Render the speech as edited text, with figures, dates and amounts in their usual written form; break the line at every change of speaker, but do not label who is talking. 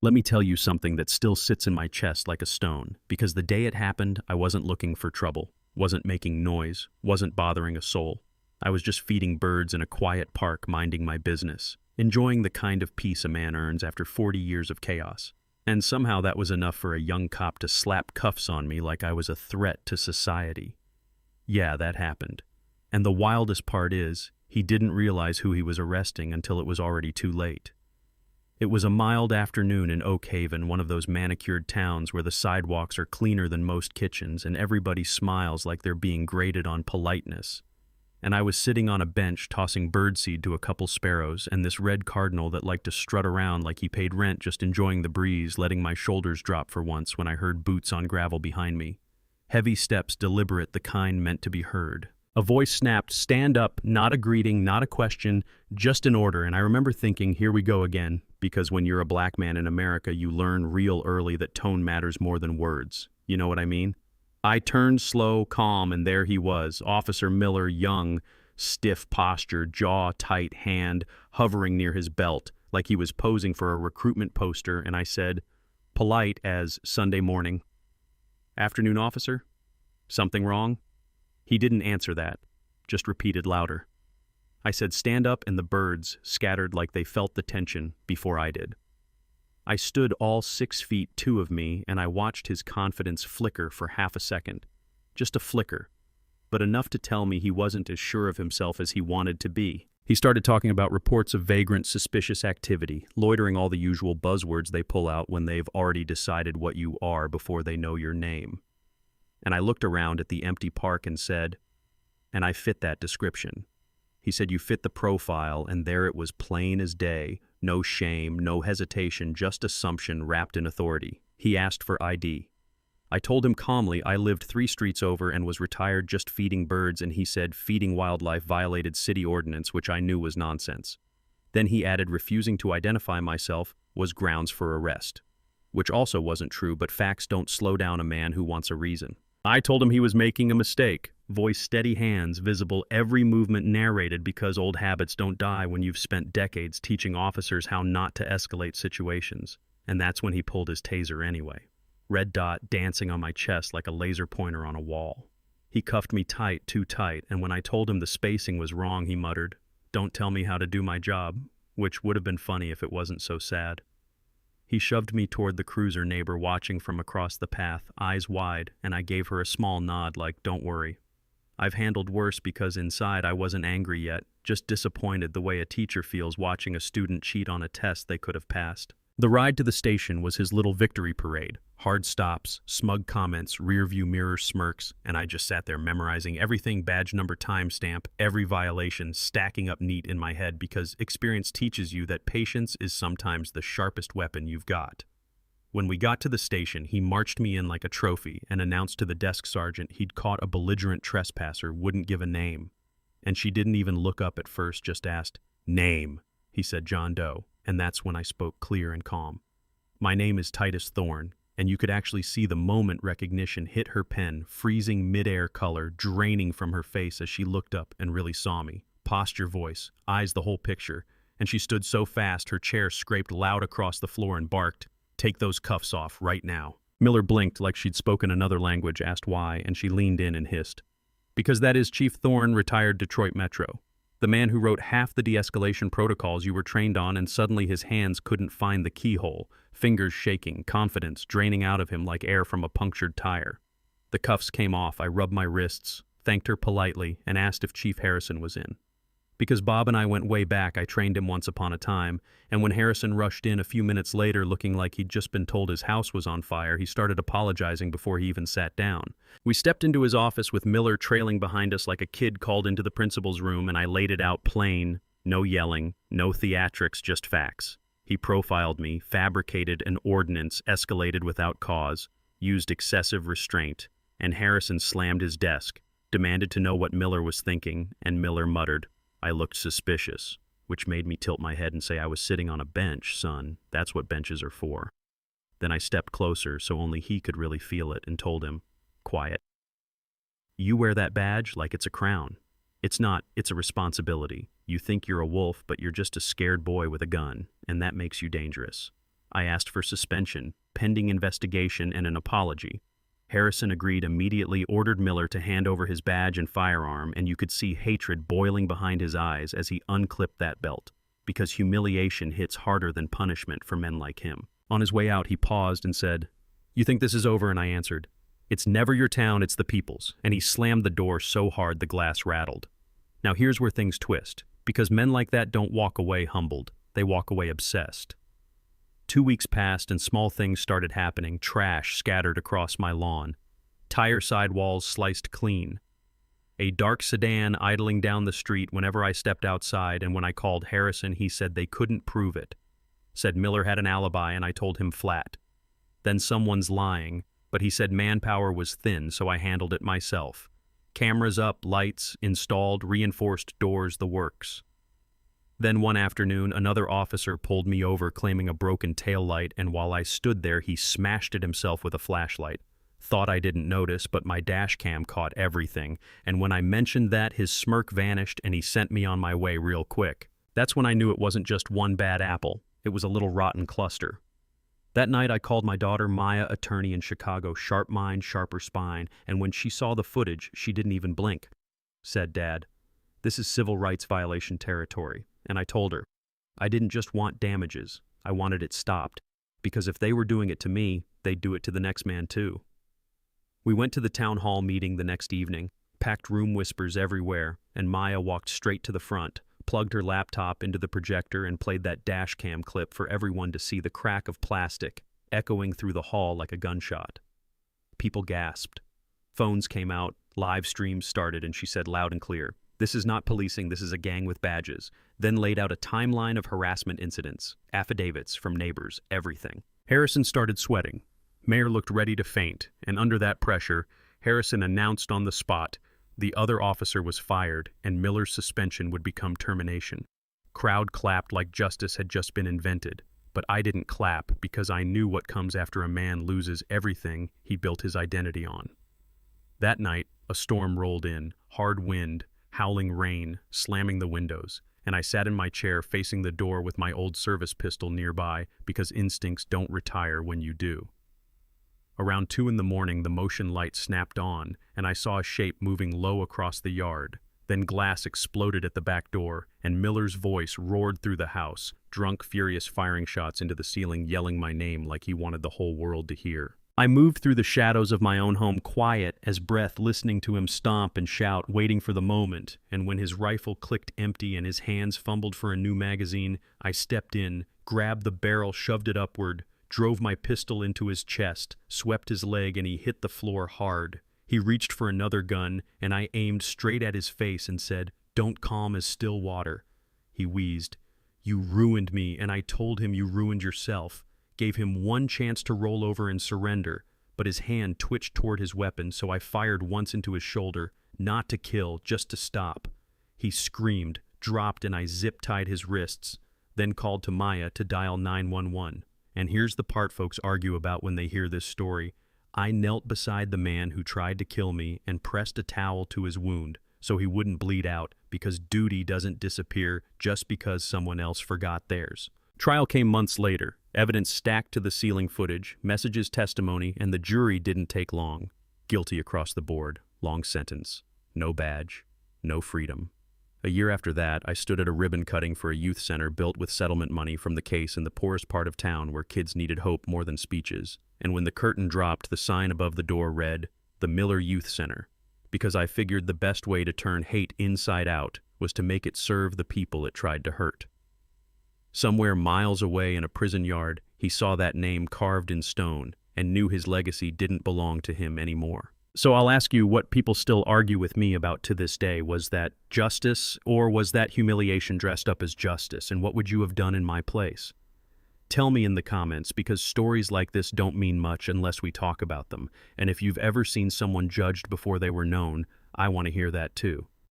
Let me tell you something that still sits in my chest like a stone, because the day it happened, I wasn't looking for trouble, wasn't making noise, wasn't bothering a soul. I was just feeding birds in a quiet park, minding my business, enjoying the kind of peace a man earns after 40 years of chaos. And somehow that was enough for a young cop to slap cuffs on me like I was a threat to society. Yeah, that happened. And the wildest part is, he didn't realize who he was arresting until it was already too late. It was a mild afternoon in Oak Haven, one of those manicured towns where the sidewalks are cleaner than most kitchens and everybody smiles like they're being graded on politeness. And I was sitting on a bench tossing birdseed to a couple sparrows and this red cardinal that liked to strut around like he paid rent, just enjoying the breeze, letting my shoulders drop for once when I heard boots on gravel behind me. Heavy steps, deliberate, the kind meant to be heard. A voice snapped, "Stand up," not a greeting, not a question, just an order, and I remember thinking, here we go again, because when you're a black man in America, you learn real early that tone matters more than words. You know what I mean? I turned slow, calm, and there he was, Officer Miller, young, stiff posture, jaw tight, hand hovering near his belt, like he was posing for a recruitment poster, and I said, polite as Sunday morning, "Afternoon, officer? Something wrong?" He didn't answer that, just repeated louder. I said, "Stand up," and the birds scattered like they felt the tension before I did. I stood all 6 feet 2 of me, and I watched his confidence flicker for half a second. Just a flicker, but enough to tell me he wasn't as sure of himself as he wanted to be. He started talking about reports of vagrant, suspicious activity, loitering, all the usual buzzwords they pull out when they've already decided what you are before they know your name. And I looked around at the empty park and said, "And I fit that description." He said, "You fit the profile," and there it was, plain as day. No shame, no hesitation, just assumption wrapped in authority. He asked for ID. I told him calmly I lived 3 streets over and was retired just feeding birds, and he said feeding wildlife violated city ordinance, which I knew was nonsense. Then he added refusing to identify myself was grounds for arrest, which also wasn't true, but facts don't slow down a man who wants a reason. I told him he was making a mistake. Voice steady, hands visible, every movement narrated, because old habits don't die when you've spent decades teaching officers how not to escalate situations. And that's when he pulled his taser anyway. Red dot dancing on my chest like a laser pointer on a wall. He cuffed me tight, too tight, and when I told him the spacing was wrong, he muttered, "Don't tell me how to do my job," which would have been funny if it wasn't so sad. He shoved me toward the cruiser neighbor watching from across the path, eyes wide, and I gave her a small nod like, "Don't worry." I've handled worse, because inside I wasn't angry yet, just disappointed, the way a teacher feels watching a student cheat on a test they could have passed. The ride to the station was his little victory parade. Hard stops, smug comments, rearview mirror smirks, and I just sat there memorizing everything, badge number, timestamp, every violation, stacking up neat in my head, because experience teaches you that patience is sometimes the sharpest weapon you've got. When we got to the station, he marched me in like a trophy and announced to the desk sergeant he'd caught a belligerent trespasser, wouldn't give a name. And she didn't even look up at first, just asked, "Name." He said, "John Doe," and that's when I spoke clear and calm. "My name is Titus Thorne," and you could actually see the moment recognition hit her pen, freezing midair, color draining from her face as she looked up and really saw me. Posture, voice, eyes, the whole picture. And she stood so fast her chair scraped loud across the floor and barked, "Take those cuffs off right now." Miller blinked like she'd spoken another language, asked why, and she leaned in and hissed, "Because that is Chief Thorne, retired Detroit Metro. The man who wrote half the de-escalation protocols you were trained on," and suddenly his hands couldn't find the keyhole, fingers shaking, confidence draining out of him like air from a punctured tire. The cuffs came off. I rubbed my wrists, thanked her politely, and asked if Chief Harrison was in. Because Bob and I went way back, I trained him once upon a time, and when Harrison rushed in a few minutes later looking like he'd just been told his house was on fire, he started apologizing before he even sat down. We stepped into his office with Miller trailing behind us like a kid called into the principal's room, and I laid it out plain, no yelling, no theatrics, just facts. He profiled me, fabricated an ordinance, escalated without cause, used excessive restraint, and Harrison slammed his desk, demanded to know what Miller was thinking, and Miller muttered, I looked suspicious, which made me tilt my head and say, "I was sitting on a bench, son. That's what benches are for." Then I stepped closer so only he could really feel it and told him, quiet, "You wear that badge like it's a crown. It's not, it's a responsibility. You think you're a wolf, but you're just a scared boy with a gun, and that makes you dangerous. I asked for suspension, pending investigation, and an apology. Harrison agreed immediately, ordered Miller to hand over his badge and firearm, and you could see hatred boiling behind his eyes as he unclipped that belt, because humiliation hits harder than punishment for men like him. On his way out, he paused and said, "You think this is over?" And I answered, "It's never your town, it's the people's." And he slammed the door so hard the glass rattled. Now here's where things twist, because men like that don't walk away humbled, they walk away obsessed. 2 weeks passed and small things started happening, trash scattered across my lawn, tire sidewalls sliced clean, a dark sedan idling down the street whenever I stepped outside, and when I called Harrison, he said they couldn't prove it. Said Miller had an alibi, and I told him flat. Then someone's lying, but he said manpower was thin, so I handled it myself. Cameras up, lights installed, reinforced doors, the works. Then one afternoon, another officer pulled me over claiming a broken taillight, and while I stood there, he smashed it himself with a flashlight. Thought I didn't notice, but my dash cam caught everything, and when I mentioned that, his smirk vanished and he sent me on my way real quick. That's when I knew it wasn't just one bad apple, it was a little rotten cluster. That night I called my daughter Maya, attorney in Chicago, sharp mind, sharper spine, and when she saw the footage, she didn't even blink. Said, "Dad, this is civil rights violation territory." And I told her, I didn't just want damages, I wanted it stopped, because if they were doing it to me, they'd do it to the next man too. We went to the town hall meeting the next evening, packed room whispers everywhere, and Maya walked straight to the front, plugged her laptop into the projector and played that dash cam clip for everyone to see, the crack of plastic echoing through the hall like a gunshot. People gasped. Phones came out, live streams started, and she said loud and clear, "This is not policing, this is a gang with badges." Then laid out a timeline of harassment incidents, affidavits from neighbors, everything. Harrison started sweating. Mayor looked ready to faint, and under that pressure, Harrison announced on the spot the other officer was fired and Miller's suspension would become termination. Crowd clapped like justice had just been invented, but I didn't clap because I knew what comes after a man loses everything he built his identity on. That night, a storm rolled in, hard wind, howling rain, slamming the windows, and I sat in my chair facing the door with my old service pistol nearby because instincts don't retire when you do. Around 2 a.m, the motion light snapped on, and I saw a shape moving low across the yard. Then glass exploded at the back door, and Miller's voice roared through the house, drunk, furious firing shots into the ceiling, yelling my name like he wanted the whole world to hear. I moved through the shadows of my own home, quiet as breath, listening to him stomp and shout, waiting for the moment, and when his rifle clicked empty and his hands fumbled for a new magazine, I stepped in, grabbed the barrel, shoved it upward, drove my pistol into his chest, swept his leg, and he hit the floor hard. He reached for another gun, and I aimed straight at his face and said, "Don't calm as still water." He wheezed. "You ruined me," and I told him, "You ruined yourself." Gave him one chance to roll over and surrender, but his hand twitched toward his weapon, so I fired once into his shoulder, not to kill, just to stop. He screamed, dropped, and I zip-tied his wrists, then called to Maya to dial 911. And here's the part folks argue about when they hear this story. I knelt beside the man who tried to kill me and pressed a towel to his wound so he wouldn't bleed out, because duty doesn't disappear just because someone else forgot theirs. Trial came months later, evidence stacked to the ceiling, footage, messages, testimony, and the jury didn't take long. Guilty across the board, long sentence, no badge, no freedom. A year after that, I stood at a ribbon cutting for a youth center built with settlement money from the case in the poorest part of town where kids needed hope more than speeches. And when the curtain dropped, the sign above the door read, "The Miller Youth Center," because I figured the best way to turn hate inside out was to make it serve the people it tried to hurt. Somewhere miles away in a prison yard, he saw that name carved in stone and knew his legacy didn't belong to him anymore. So I'll ask you what people still argue with me about to this day. Was that justice, or was that humiliation dressed up as justice? And what would you have done in my place? Tell me in the comments, because stories like this don't mean much unless we talk about them. And if you've ever seen someone judged before they were known, I want to hear that too.